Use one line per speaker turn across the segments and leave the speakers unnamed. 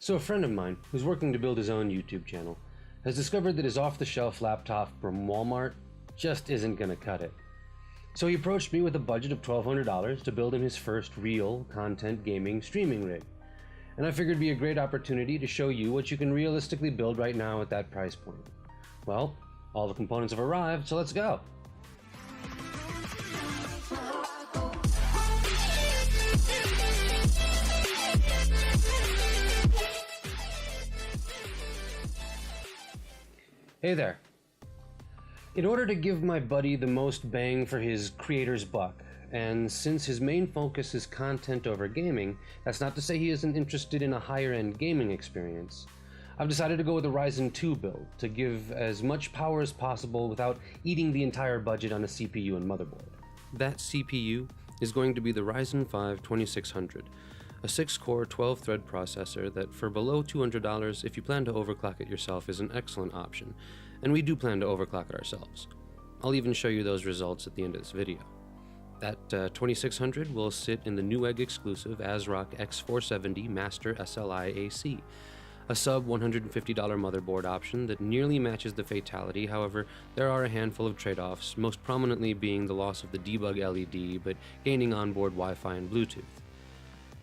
So a friend of mine, who's working to build his own YouTube channel, has discovered that his off-the-shelf laptop from Walmart just isn't gonna cut it. So he approached me with a budget of $1,200 to build him his first real content gaming streaming rig. And I figured it'd be a great opportunity to show you what you can realistically build right now at that price point. Well, all the components have arrived, so let's go. Hey there. In order to give my buddy the most bang for his creator's buck, and since his main focus is content over gaming, that's not to say he isn't interested in a higher-end gaming experience, I've decided to go with a Ryzen 2 build to give as much power as possible without eating the entire budget on a CPU and motherboard. That CPU is going to be the Ryzen 5 2600, a 6-core 12-thread processor that for below $200, if you plan to overclock it yourself, is an excellent option, and we do plan to overclock it ourselves. I'll even show you those results at the end of this video. That 2600 will sit in the Newegg exclusive ASRock X470 Master SLI AC, a sub $150 motherboard option that nearly matches the Fatality. However, there are a handful of trade-offs, most prominently being the loss of the debug LED, but gaining onboard Wi-Fi and Bluetooth.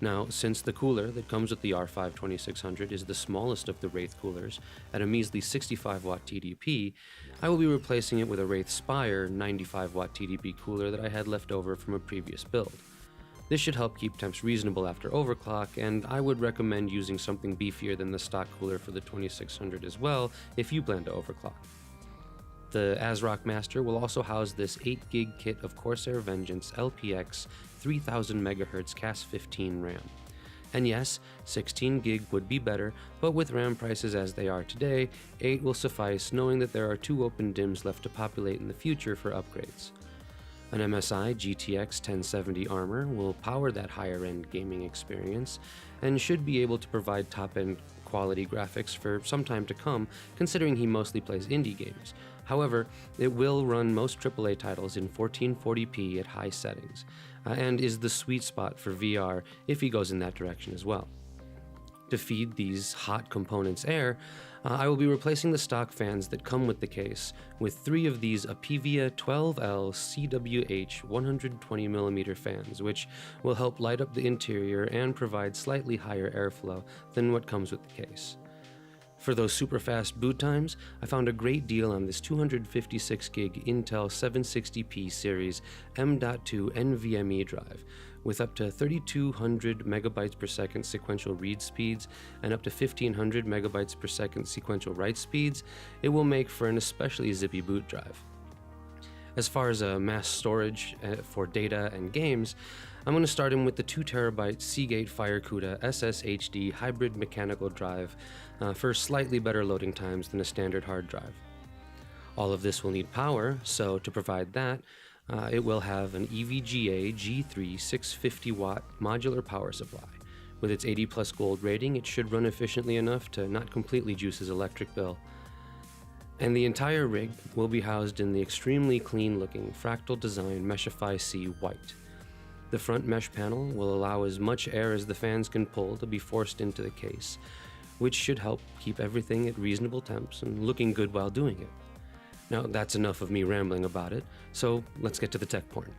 Now, since the cooler that comes with the R5 2600 is the smallest of the Wraith coolers, at a measly 65-watt TDP, I will be replacing it with a Wraith Spire 95-watt TDP cooler that I had left over from a previous build. This should help keep temps reasonable after overclock, and I would recommend using something beefier than the stock cooler for the 2600 as well if you plan to overclock. The ASRock Master will also house this 8GB kit of Corsair Vengeance LPX 3000 MHz Cas15 RAM. And yes, 16GB would be better, but with RAM prices as they are today, 8 will suffice, knowing that there are 2 open DIMMs left to populate in the future for upgrades. An MSI GTX 1070 Armor will power that higher-end gaming experience, and should be able to provide top-end quality graphics for some time to come, considering he mostly plays indie games. However, it will run most AAA titles in 1440p at high settings, and is the sweet spot for VR if he goes in that direction as well. To feed these hot components air, I will be replacing the stock fans that come with the case with 3 of these Apivia 12L CWH 120mm fans, which will help light up the interior and provide slightly higher airflow than what comes with the case. For those super fast boot times, I found a great deal on this 256GB Intel 760p series M.2 NVMe drive, with up to 3200 megabytes per second sequential read speeds and up to 1500 megabytes per second sequential write speeds. It will make for an especially zippy boot drive. As far as mass storage for data and games, I'm going to start him with the 2TB Seagate FireCuda SSHD hybrid mechanical drive for slightly better loading times than a standard hard drive. All of this will need power, so to provide that, it will have an EVGA G3 650-watt modular power supply. With its 80+ gold rating, it should run efficiently enough to not completely juice his electric bill. And the entire rig will be housed in the extremely clean-looking Fractal design Meshify C white. The front mesh panel will allow as much air as the fans can pull to be forced into the case, which should help keep everything at reasonable temps and looking good while doing it. Now, that's enough of me rambling about it, so let's get to the tech porn.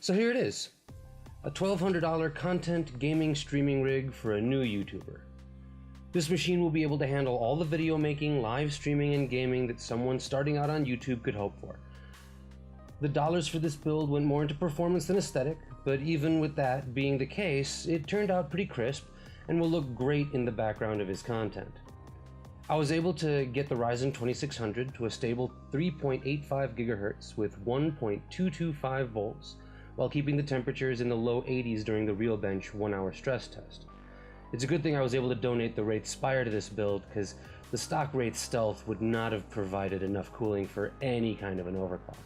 So here it is, a $1,200 content gaming streaming rig for a new YouTuber. This machine will be able to handle all the video making, live streaming, and gaming that someone starting out on YouTube could hope for. The dollars for this build went more into performance than aesthetic, but even with that being the case, it turned out pretty crisp and will look great in the background of his content. I was able to get the Ryzen 2600 to a stable 3.85 GHz with 1.225 volts, while keeping the temperatures in the low 80s during the RealBench 1-hour stress test. It's a good thing I was able to donate the Wraith Spire to this build, because the stock Wraith Stealth would not have provided enough cooling for any kind of an overclock.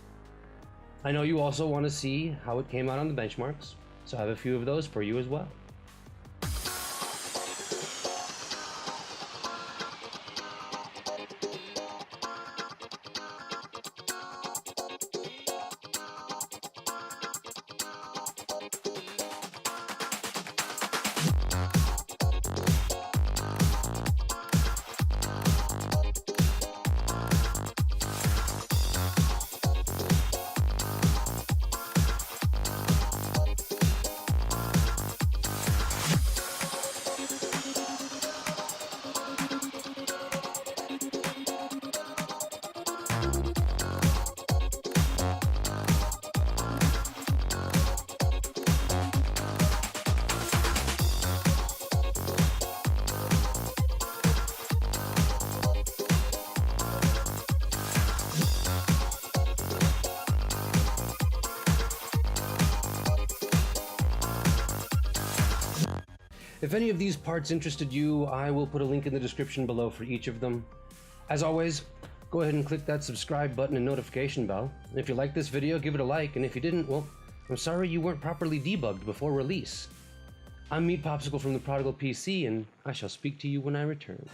I know you also want to see how it came out on the benchmarks, so I have a few of those for you as well. If any of these parts interested you, I will put a link in the description below for each of them. As always, go ahead and click that subscribe button and notification bell. And if you liked this video, give it a like, and if you didn't, well, I'm sorry you weren't properly debugged before release. I'm Meat Popsicle from the Prodigal PC, and I shall speak to you when I return.